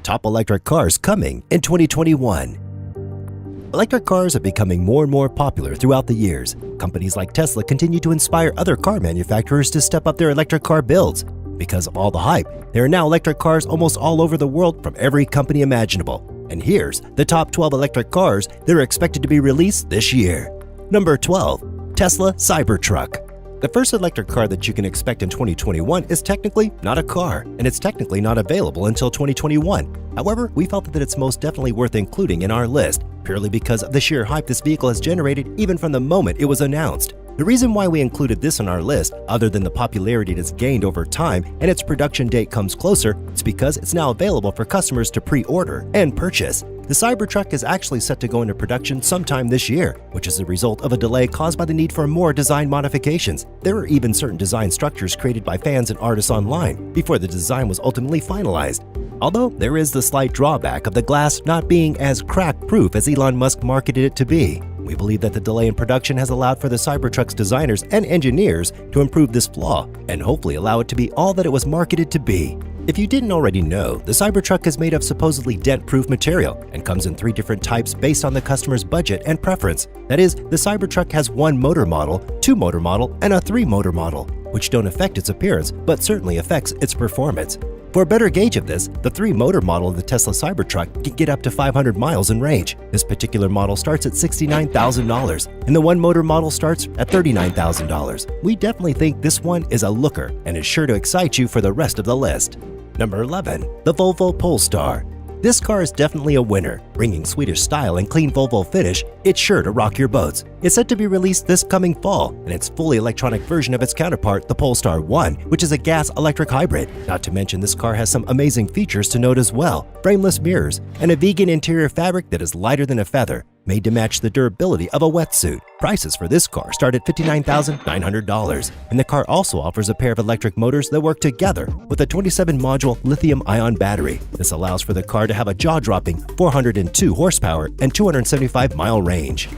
top electric cars coming in 2021. Electric cars are becoming more and more popular throughout the years. Companies like Tesla continue to inspire other car manufacturers to step up their electric car builds. Because of all the hype, there are now electric cars almost all over the world from every company imaginable. And here's the top 12 electric cars that are expected to be released this year. Number 12. Tesla Cybertruck. The first electric car that you can expect in 2021 is technically not a car, and it's technically not available until 2021. However, we felt that it's most definitely worth including in our list, purely because of the sheer hype this vehicle has generated even from the moment it was announced. The reason why we included this on our list, other than the popularity it has gained over time and its production date comes closer, is because it's now available for customers to pre-order and purchase. The Cybertruck is actually set to go into production sometime this year, which is a result of a delay caused by the need for more design modifications. There are even certain design structures created by fans and artists online before the design was ultimately finalized. Although there is the slight drawback of the glass not being as crack-proof as Elon Musk marketed it to be. We believe that the delay in production has allowed for the Cybertruck's designers and engineers to improve this flaw and hopefully allow it to be all that it was marketed to be. If you didn't already know, the Cybertruck is made of supposedly dent-proof material and comes in 3 different types based on the customer's budget and preference. That is, the Cybertruck has 1 motor model, 2 motor model, and a 3 motor model, which don't affect its appearance but certainly affects its performance. For a better gauge of this, the 3 motor model of the Tesla Cybertruck can get up to 500 miles in range. This particular model starts at $69,000, and the 1 motor model starts at $39,000. We definitely think this one is a looker and is sure to excite you for the rest of the list. Number 11. The Volvo Polestar. This car is definitely a winner. Bringing Swedish style and clean Volvo finish, it's sure to rock your boats. It's set to be released this coming fall, and it's fully electronic version of its counterpart, the Polestar 1, which is a gas-electric hybrid. Not to mention this car has some amazing features to note as well. Frameless mirrors, and a vegan interior fabric that is lighter than a feather, made to match the durability of a wetsuit. Prices for this car start at $59,900, and the car also offers a pair of electric motors that work together with a 27-module lithium-ion battery. This allows for the car to have a jaw-dropping 402 horsepower and 275-mile range.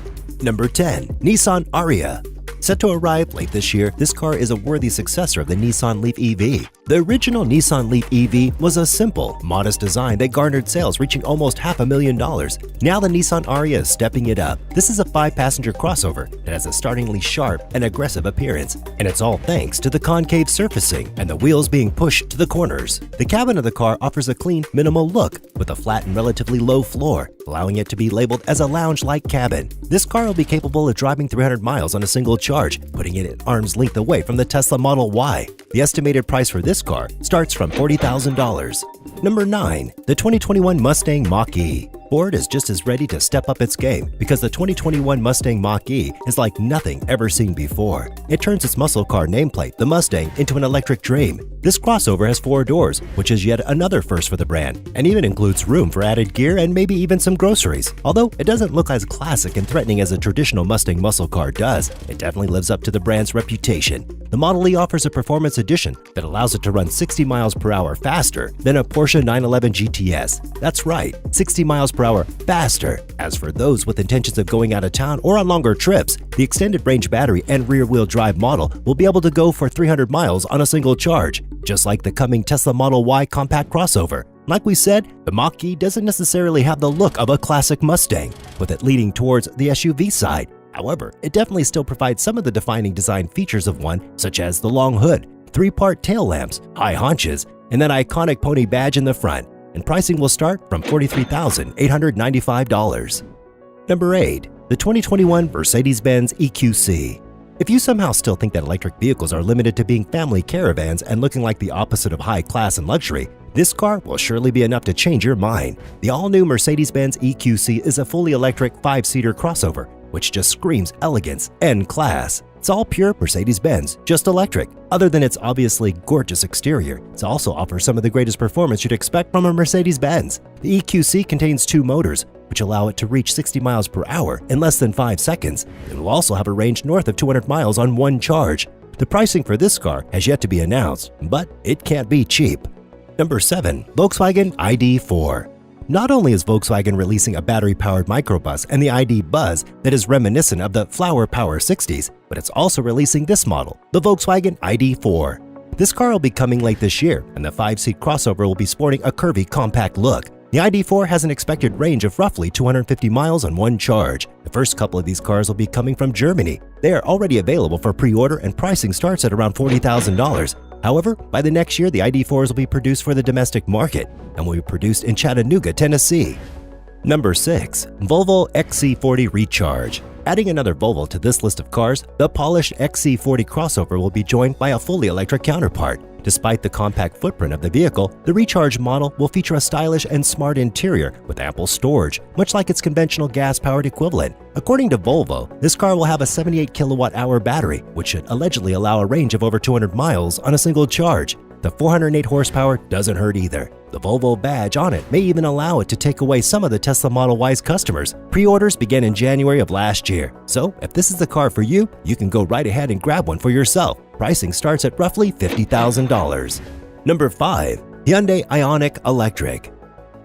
Number 10. Nissan Ariya. Set to arrive late this year, this car is a worthy successor of the Nissan Leaf EV. The original Nissan Leaf EV was a simple, modest design that garnered sales reaching almost $500,000. Now the Nissan Ariya is stepping it up. This is a 5-passenger crossover that has a startlingly sharp and aggressive appearance, and it's all thanks to the concave surfacing and the wheels being pushed to the corners. The cabin of the car offers a clean, minimal look with a flat and relatively low floor, allowing it to be labeled as a lounge-like cabin. This car will be capable of driving 300 miles on a single charge, putting it at arm's length away from the Tesla Model Y. The estimated price for this car starts from $40,000. Number 9. The 2021 Mustang Mach-E. Ford is just as ready to step up its game because the 2021 Mustang Mach-E is like nothing ever seen before. It turns its muscle car nameplate, the Mustang, into an electric dream. This crossover has 4 doors, which is yet another first for the brand, and even includes room for added gear and maybe even some groceries. Although it doesn't look as classic and threatening as a traditional Mustang muscle car does, it definitely lives up to the brand's reputation. The Model E offers a performance edition that allows it to run 60 miles per hour faster than a Porsche 911 GTS. That's right, 60 miles per hour faster. As for those with intentions of going out of town or on longer trips, the extended range battery and rear-wheel drive model will be able to go for 300 miles on a single charge, just like the coming Tesla Model Y compact crossover. Like we said, the Mach-E doesn't necessarily have the look of a classic Mustang, with it leaning towards the SUV side. However, it definitely still provides some of the defining design features of one, such as the long hood, 3-part tail lamps, high haunches, and that iconic pony badge in the front. And pricing will start from $43,895. Number 8. The 2021 Mercedes-Benz EQC. If you somehow still think that electric vehicles are limited to being family caravans and looking like the opposite of high class and luxury, this car will surely be enough to change your mind. The all-new Mercedes-Benz EQC is a fully electric 5-seater crossover, which just screams elegance and class. It's all pure Mercedes-Benz, just electric. Other than its obviously gorgeous exterior, it also offers some of the greatest performance you'd expect from a Mercedes-Benz. The EQC contains 2 motors, which allow it to reach 60 miles per hour in less than 5 seconds. It will also have a range north of 200 miles on one charge. The pricing for this car has yet to be announced, but it can't be cheap. Number 7. Volkswagen ID.4. Not only is Volkswagen releasing a battery-powered microbus and the ID Buzz that is reminiscent of the Flower Power 60s, but it's also releasing this model, the Volkswagen ID.4. This car will be coming late this year, and the 5-seat crossover will be sporting a curvy, compact look. The ID.4 has an expected range of roughly 250 miles on one charge. The first couple of these cars will be coming from Germany. They are already available for pre-order and pricing starts at around $40,000. However, by the next year, the ID.4s will be produced for the domestic market and will be produced in Chattanooga, Tennessee. Number 6. Volvo XC40 Recharge. Adding another Volvo to this list of cars, the polished XC40 crossover will be joined by a fully electric counterpart. Despite the compact footprint of the vehicle, the Recharge model will feature a stylish and smart interior with ample storage, much like its conventional gas-powered equivalent. According to Volvo, this car will have a 78 kilowatt-hour battery, which should allegedly allow a range of over 200 miles on a single charge. The 408 horsepower doesn't hurt either. The Volvo badge on it may even allow it to take away some of the Tesla Model Y's customers. Pre-orders began in January of last year, so if this is the car for you, you can go right ahead and grab one for yourself. Pricing starts at roughly $50,000. Number 5. Hyundai Ioniq Electric.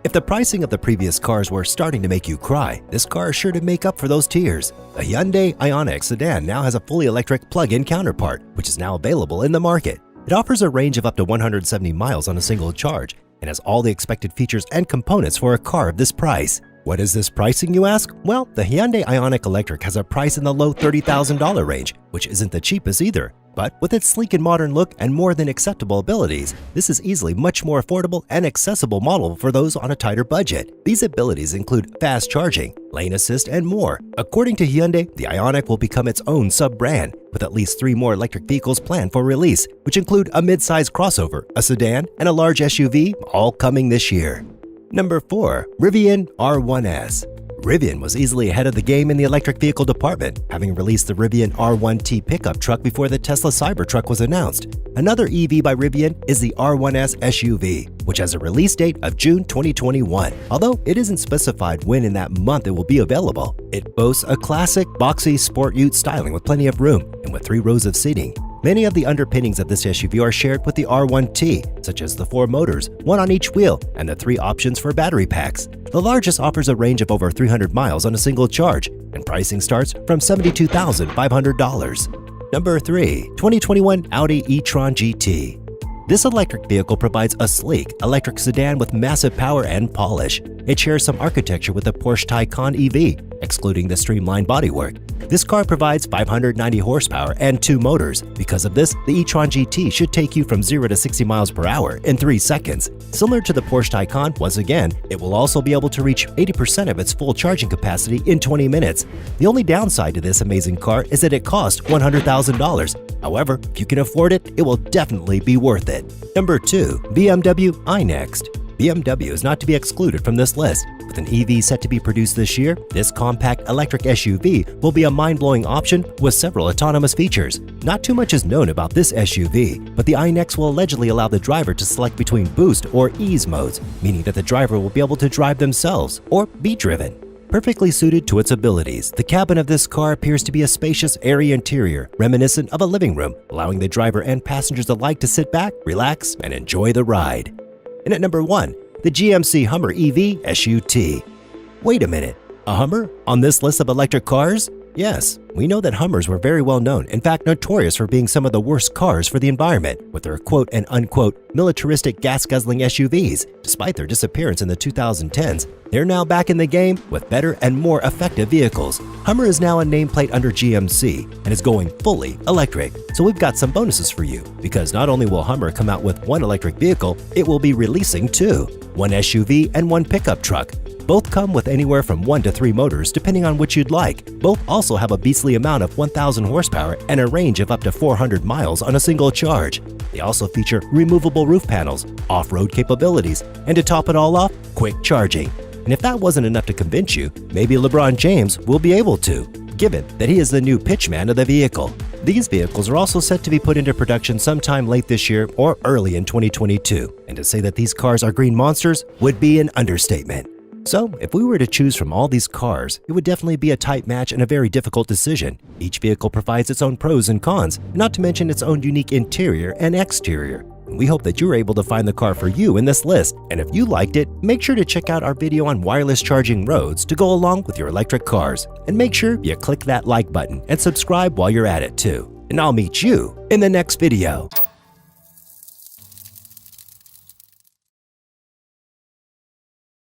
If the pricing of the previous cars were starting to make you cry, this car is sure to make up for those tears. The Hyundai Ioniq sedan now has a fully electric plug-in counterpart, which is now available in the market. It offers a range of up to 170 miles on a single charge and has all the expected features and components for a car of this price. What is this pricing, you ask? Well, the Hyundai Ioniq Electric has a price in the low $30,000 range, which isn't the cheapest either. But with its sleek and modern look and more than acceptable abilities, this is easily much more affordable and accessible model for those on a tighter budget. These abilities include fast charging, lane assist, and more. According to Hyundai, the Ioniq will become its own sub-brand, with at least 3 more electric vehicles planned for release, which include a mid-size crossover, a sedan, and a large SUV, all coming this year. Number 4. Rivian R1S. Rivian was easily ahead of the game in the electric vehicle department, having released the Rivian R1T pickup truck before the Tesla Cybertruck was announced. Another EV by Rivian is the R1S SUV, which has a release date of June 2021, although it isn't specified when in that month it will be available. It boasts a classic, boxy sport ute styling with plenty of room and with 3 rows of seating. Many of the underpinnings of this SUV are shared with the R1T, such as the 4 motors, 1 on each wheel, and the 3 options for battery packs. The largest offers a range of over 300 miles on a single charge, and pricing starts from $72,500. Number 3. 2021 Audi e-tron GT. This electric vehicle provides a sleek, electric sedan with massive power and polish. It shares some architecture with the Porsche Taycan EV, excluding the streamlined bodywork. This car provides 590 horsepower and 2 motors. Because of this, the e-tron GT should take you from 0 to 60 miles per hour in 3 seconds. Similar to the Porsche Taycan, once again, it will also be able to reach 80% of its full charging capacity in 20 minutes. The only downside to this amazing car is that it costs $100,000. However, if you can afford it, it will definitely be worth it. Number 2. BMW iNext. BMW is not to be excluded from this list. With an EV set to be produced this year, this compact electric SUV will be a mind-blowing option with several autonomous features. Not too much is known about this SUV, but the iNext will allegedly allow the driver to select between boost or ease modes, meaning that the driver will be able to drive themselves or be driven. Perfectly suited to its abilities, the cabin of this car appears to be a spacious, airy interior, reminiscent of a living room, allowing the driver and passengers alike to sit back, relax, and enjoy the ride. And at number 1, the GMC Hummer EV SUT. Wait a minute, a Hummer on this list of electric cars? Yes, we know that Hummers were very well known, in fact notorious for being some of the worst cars for the environment, with their quote and unquote militaristic gas-guzzling SUVs. Despite their disappearance in the 2010s, they're now back in the game with better and more effective vehicles. Hummer is now a nameplate under GMC and is going fully electric. So we've got some bonuses for you, because not only will Hummer come out with 1 electric vehicle, it will be releasing 2, 1 SUV and 1 pickup truck. Both come with anywhere from 1 to 3 motors depending on which you'd like. Both also have a beastly amount of 1,000 horsepower and a range of up to 400 miles on a single charge. They also feature removable roof panels, off-road capabilities, and to top it all off, quick charging. And if that wasn't enough to convince you, maybe LeBron James will be able to, given that he is the new pitchman of the vehicle. These vehicles are also set to be put into production sometime late this year or early in 2022, and to say that these cars are green monsters would be an understatement. So, if we were to choose from all these cars, it would definitely be a tight match and a very difficult decision. Each vehicle provides its own pros and cons, not to mention its own unique interior and exterior. We hope that you were able to find the car for you in this list, and if you liked it, make sure to check out our video on wireless charging roads to go along with your electric cars. And make sure you click that like button and subscribe while you're at it too. And I'll meet you in the next video.